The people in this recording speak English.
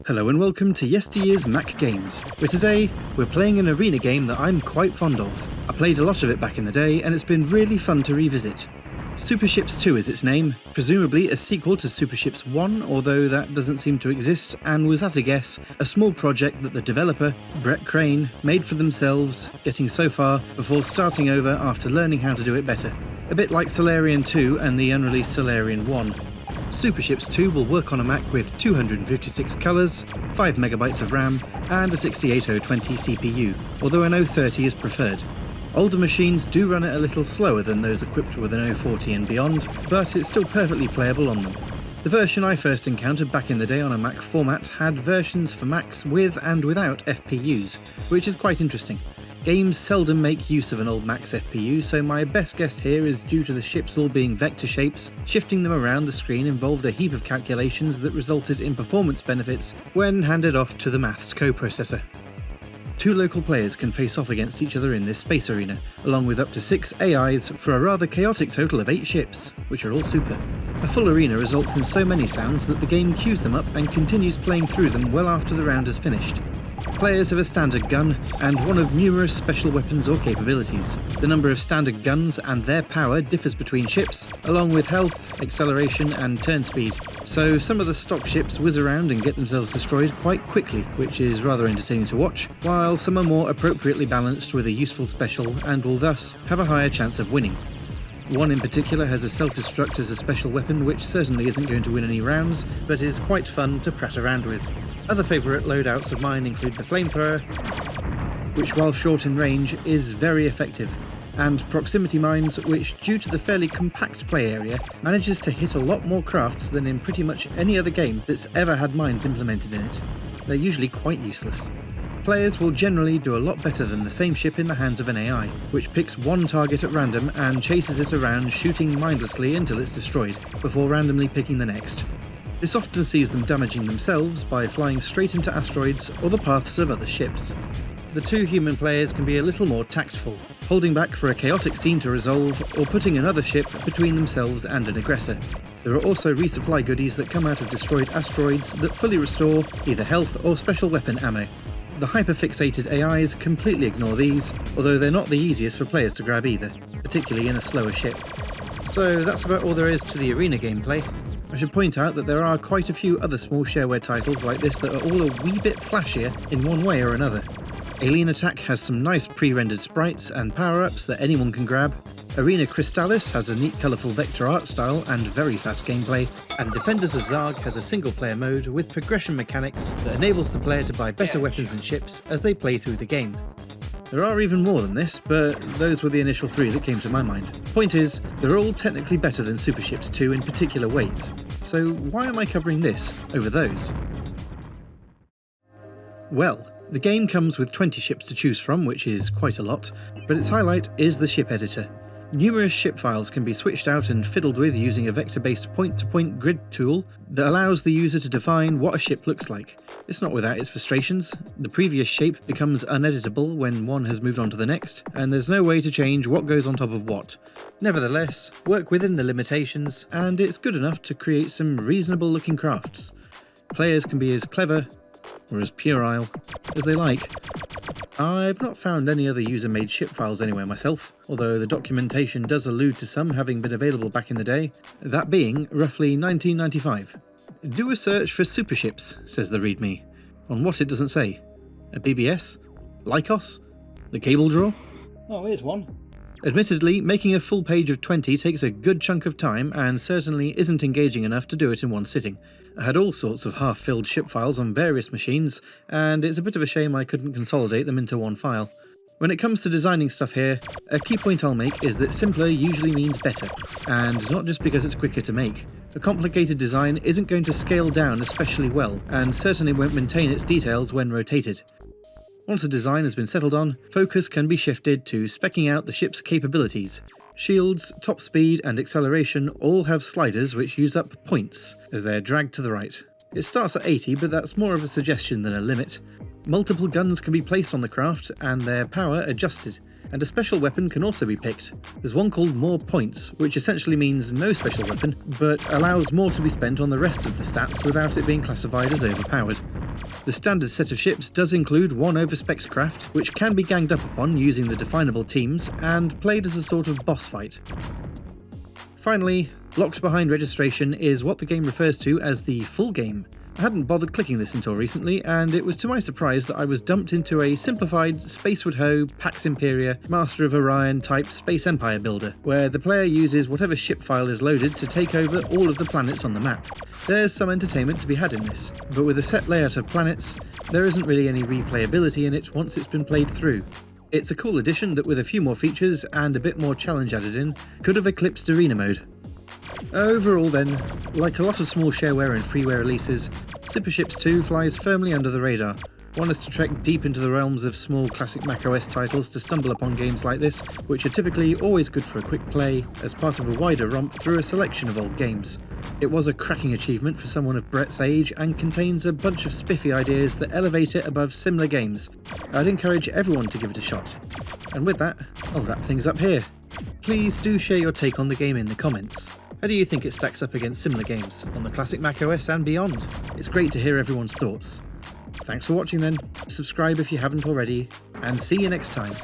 Hello and welcome to yesteryear's Mac Games, where today we're playing an arena game that I'm quite fond of. I played a lot of it back in the day and it's been really fun to revisit. Super Ships 2 is its name, presumably a sequel to Super Ships 1, although that doesn't seem to exist, and was, at a guess, a small project that the developer, Brett Crane, made for themselves, getting so far before starting over after learning how to do it better. A bit like Solarian 2 and the unreleased Solarian 1. Super Ships 2 will work on a Mac with 256 colours, 5MB of RAM, and a 68020 CPU, although an 030 is preferred. Older machines do run it a little slower than those equipped with an 040 and beyond, but it's still perfectly playable on them. The version I first encountered back in the day on a Mac format had versions for Macs with and without FPUs, which is quite interesting. Games seldom make use of an old Mac's FPU, so my best guess here is due to the ships all being vector shapes, shifting them around the screen involved a heap of calculations that resulted in performance benefits when handed off to the maths coprocessor. Two local players can face off against each other in this space arena, along with up to 6 AIs for a rather chaotic total of 8 ships, which are all super. A full arena results in so many sounds that the game queues them up and continues playing through them well after the round has finished. Players have a standard gun and one of numerous special weapons or capabilities. The number of standard guns and their power differs between ships, along with health, acceleration and turn speed. So some of the stock ships whiz around and get themselves destroyed quite quickly, which is rather entertaining to watch, while some are more appropriately balanced with a useful special and will thus have a higher chance of winning. One in particular has a self-destruct as a special weapon which certainly isn't going to win any rounds, but is quite fun to prat around with. Other favourite loadouts of mine include the flamethrower, which while short in range is very effective, and proximity mines, which due to the fairly compact play area manages to hit a lot more crafts than in pretty much any other game that's ever had mines implemented in it. They're usually quite useless. Players will generally do a lot better than the same ship in the hands of an AI, which picks one target at random and chases it around shooting mindlessly until it's destroyed, before randomly picking the next. This often sees them damaging themselves by flying straight into asteroids or the paths of other ships. The two human players can be a little more tactful, holding back for a chaotic scene to resolve or putting another ship between themselves and an aggressor. There are also resupply goodies that come out of destroyed asteroids that fully restore either health or special weapon ammo. The hyperfixated AIs completely ignore these, although they're not the easiest for players to grab either, particularly in a slower ship. So that's about all there is to the arena gameplay. I should point out that there are quite a few other small shareware titles like this that are all a wee bit flashier in one way or another. Alien Attack has some nice pre-rendered sprites and power-ups that anyone can grab. Arena Crystallis has a neat colourful vector art style and very fast gameplay, and Defenders of Zarg has a single-player mode with progression mechanics that enables the player to buy better weapons and ships as they play through the game. There are even more than this, but those were the initial 3 that came to my mind. Point is, they're all technically better than Super Ships 2 in particular ways, so why am I covering this over those? Well, the game comes with 20 ships to choose from, which is quite a lot, but its highlight is the ship editor. Numerous ship files can be switched out and fiddled with using a vector-based point-to-point grid tool that allows the user to define what a ship looks like. It's not without its frustrations. The previous shape becomes uneditable when one has moved on to the next, and there's no way to change what goes on top of what. Nevertheless, work within the limitations, and it's good enough to create some reasonable-looking crafts. Players can be as clever, or as puerile, as they like. I've not found any other user-made ship files anywhere myself, although the documentation does allude to some having been available back in the day, that being roughly 1995. Do a search for super ships, says the README. On what it doesn't say. A BBS? Lycos? The cable drawer? Oh, here's one. Admittedly, making a full page of 20 takes a good chunk of time and certainly isn't engaging enough to do it in one sitting. I had all sorts of half-filled ship files on various machines, and it's a bit of a shame I couldn't consolidate them into one file. When it comes to designing stuff here, a key point I'll make is that simpler usually means better, and not just because it's quicker to make. A complicated design isn't going to scale down especially well, and certainly won't maintain its details when rotated. Once a design has been settled on, focus can be shifted to speccing out the ship's capabilities. Shields, top speed and acceleration all have sliders which use up points as they're dragged to the right. It starts at 80, but that's more of a suggestion than a limit. Multiple guns can be placed on the craft and their power adjusted, and a special weapon can also be picked. There's one called More Points, which essentially means no special weapon, but allows more to be spent on the rest of the stats without it being classified as overpowered. The standard set of ships does include one overspec craft, which can be ganged up upon using the definable teams and played as a sort of boss fight. Finally, locked behind registration is what the game refers to as the full game. I hadn't bothered clicking this until recently, and it was to my surprise that I was dumped into a simplified Spacewood Ho, Pax Imperia, Master of Orion type Space Empire builder, where the player uses whatever ship file is loaded to take over all of the planets on the map. There's some entertainment to be had in this, but with a set layout of planets, there isn't really any replayability in it once it's been played through. It's a cool addition that with a few more features and a bit more challenge added in, could have eclipsed arena mode. Overall then, like a lot of small shareware and freeware releases, Super Ships 2 flies firmly under the radar. One is to trek deep into the realms of small classic MacOS titles to stumble upon games like this, which are typically always good for a quick play, as part of a wider romp through a selection of old games. It was a cracking achievement for someone of Brett's age and contains a bunch of spiffy ideas that elevate it above similar games. I'd encourage everyone to give it a shot. And with that, I'll wrap things up here. Please do share your take on the game in the comments. How do you think it stacks up against similar games on the classic macOS and beyond? It's great to hear everyone's thoughts. Thanks for watching then, subscribe if you haven't already, and see you next time.